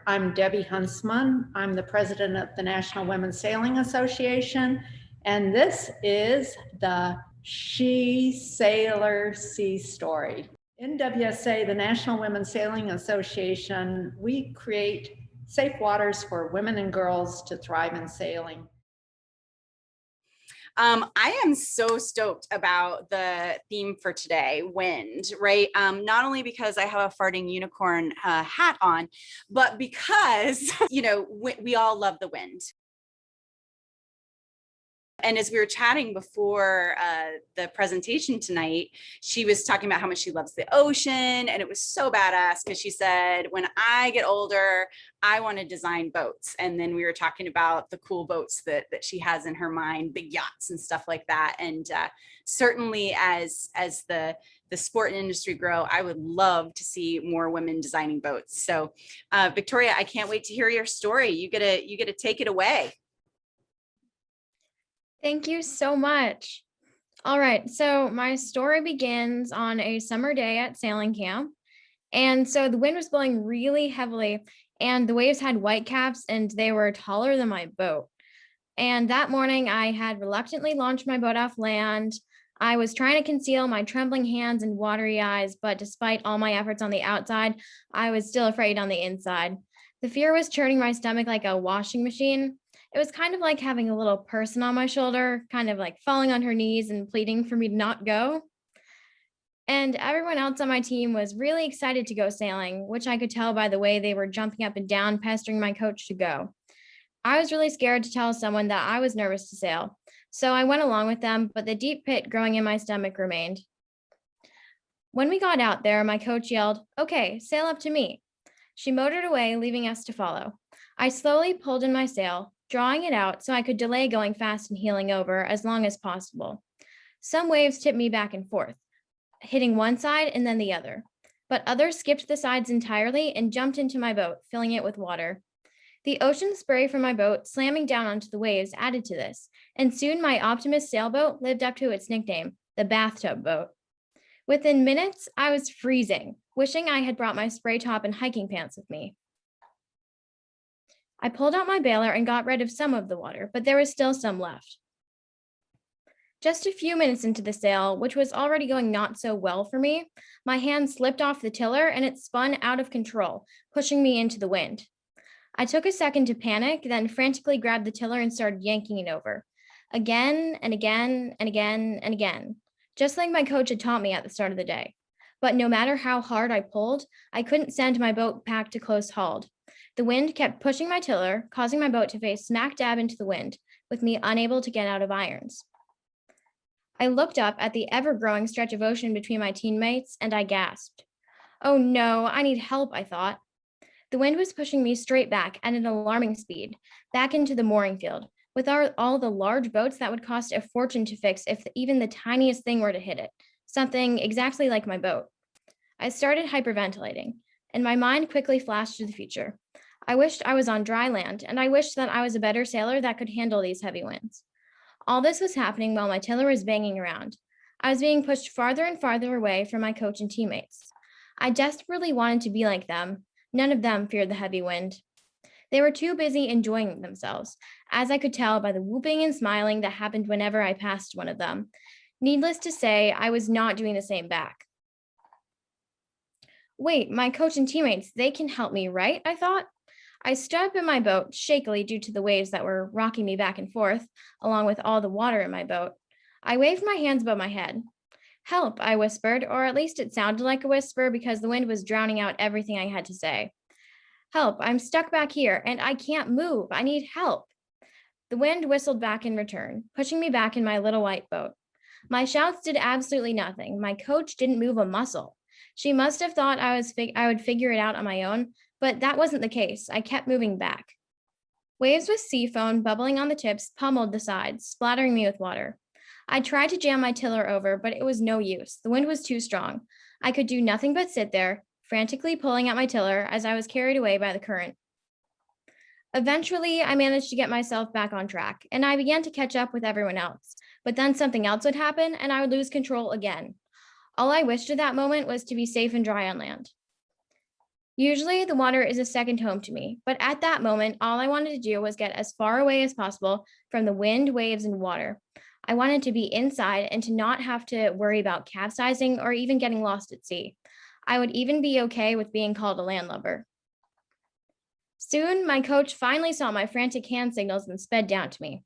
I'm Debbie Huntsman. I'm the president of the National Women's Sailing Association, and this is the She Sailor Sea Story. NWSA, the National Women's Sailing Association, we create safe waters for women and girls to thrive in sailing. I am so stoked about the theme for today, wind, right? Not only because I have a farting unicorn hat on, but because, we all love the wind. And as we were chatting before the presentation tonight, she was talking about how much she loves the ocean. And it was so badass because she said, when I get older, I want to design boats. And then we were talking about the cool boats that she has in her mind, big yachts and stuff like that. And certainly as the sport and industry grow, I would love to see more women designing boats. So Victoria, I can't wait to hear your story. You get to take it away. Thank you so much. All right, so my story begins on a summer day at sailing camp. And so the wind was blowing really heavily, and the waves had white caps, and they were taller than my boat. And that morning, I had reluctantly launched my boat off land. I was trying to conceal my trembling hands and watery eyes, but despite all my efforts on the outside, I was still afraid on the inside. The fear was churning my stomach like a washing machine. It was kind of like having a little person on my shoulder, kind of like falling on her knees and pleading for me to not go. And everyone else on my team was really excited to go sailing, which I could tell by the way they were jumping up and down, pestering my coach to go. I was really scared to tell someone that I was nervous to sail, so I went along with them, but the deep pit growing in my stomach remained. When we got out there, my coach yelled, "Okay, sail up to me." She motored away, leaving us to follow. I slowly pulled in my sail, drawing it out so I could delay going fast and heeling over as long as possible. Some waves tipped me back and forth, hitting one side and then the other, but others skipped the sides entirely and jumped into my boat, filling it with water. The ocean spray from my boat slamming down onto the waves added to this, and soon my Optimist sailboat lived up to its nickname, the bathtub boat. Within minutes, I was freezing, wishing I had brought my spray top and hiking pants with me. I pulled out my bailer and got rid of some of the water, but there was still some left. Just a few minutes into the sail, which was already going not so well for me, my hand slipped off the tiller and it spun out of control, pushing me into the wind. I took a second to panic, then frantically grabbed the tiller and started yanking it over. Again and again and again and again, just like my coach had taught me at the start of the day. But no matter how hard I pulled, I couldn't send my boat back to close hauled. The wind kept pushing my tiller, causing my boat to face smack dab into the wind, with me unable to get out of irons. I looked up at the ever-growing stretch of ocean between my teammates, and I gasped. Oh no, I need help, I thought. The wind was pushing me straight back at an alarming speed, back into the mooring field, with all the large boats that would cost a fortune to fix if even the tiniest thing were to hit it, something exactly like my boat. I started hyperventilating, and my mind quickly flashed to the future. I wished I was on dry land, and I wished that I was a better sailor that could handle these heavy winds. All this was happening while my tiller was banging around. I was being pushed farther and farther away from my coach and teammates. I desperately wanted to be like them. None of them feared the heavy wind. They were too busy enjoying themselves, as I could tell by the whooping and smiling that happened whenever I passed one of them. Needless to say, I was not doing the same back. Wait, my coach and teammates, they can help me, right? I thought. I stood up in my boat, shakily due to the waves that were rocking me back and forth, along with all the water in my boat. I waved my hands above my head. Help, I whispered, or at least it sounded like a whisper because the wind was drowning out everything I had to say. Help, I'm stuck back here, and I can't move. I need help. The wind whistled back in return, pushing me back in my little white boat. My shouts did absolutely nothing. My coach didn't move a muscle. She must have thought I would figure it out on my own, but that wasn't the case. I kept moving back. Waves with sea foam bubbling on the tips pummeled the sides, splattering me with water. I tried to jam my tiller over, but it was no use. The wind was too strong. I could do nothing but sit there, frantically pulling at my tiller as I was carried away by the current. Eventually, I managed to get myself back on track, and I began to catch up with everyone else. But then something else would happen, and I would lose control again. All I wished at that moment was to be safe and dry on land. Usually the water is a second home to me, but at that moment, all I wanted to do was get as far away as possible from the wind, waves, and water. I wanted to be inside and to not have to worry about capsizing or even getting lost at sea. I would even be okay with being called a landlubber. Soon, my coach finally saw my frantic hand signals and sped down to me.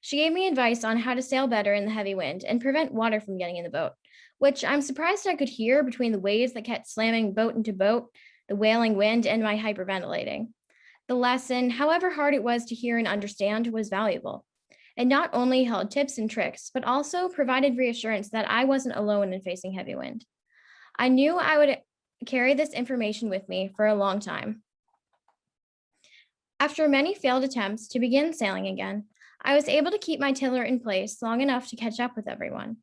She gave me advice on how to sail better in the heavy wind and prevent water from getting in the boat, which I'm surprised I could hear between the waves that kept slamming boat into boat, the wailing wind, and my hyperventilating. The lesson, however hard it was to hear and understand, was valuable. It not only held tips and tricks, but also provided reassurance that I wasn't alone in facing heavy wind. I knew I would carry this information with me for a long time. After many failed attempts to begin sailing again, I was able to keep my tiller in place long enough to catch up with everyone.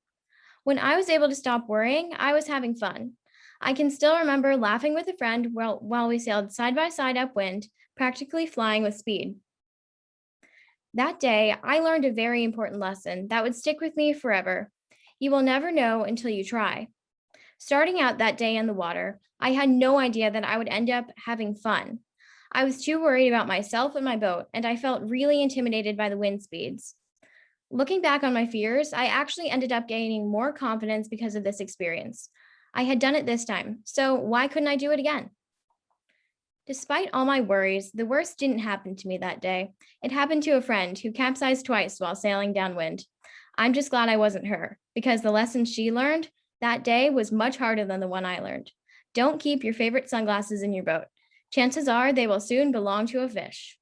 When I was able to stop worrying, I was having fun. I can still remember laughing with a friend while we sailed side by side upwind, practically flying with speed. That day, I learned a very important lesson that would stick with me forever. You will never know until you try. Starting out that day in the water, I had no idea that I would end up having fun. I was too worried about myself and my boat, and I felt really intimidated by the wind speeds. Looking back on my fears, I actually ended up gaining more confidence because of this experience. I had done it this time, so why couldn't I do it again? Despite all my worries, the worst didn't happen to me that day. It happened to a friend who capsized twice while sailing downwind. I'm just glad I wasn't her, because the lesson she learned that day was much harder than the one I learned. Don't keep your favorite sunglasses in your boat. Chances are they will soon belong to a fish.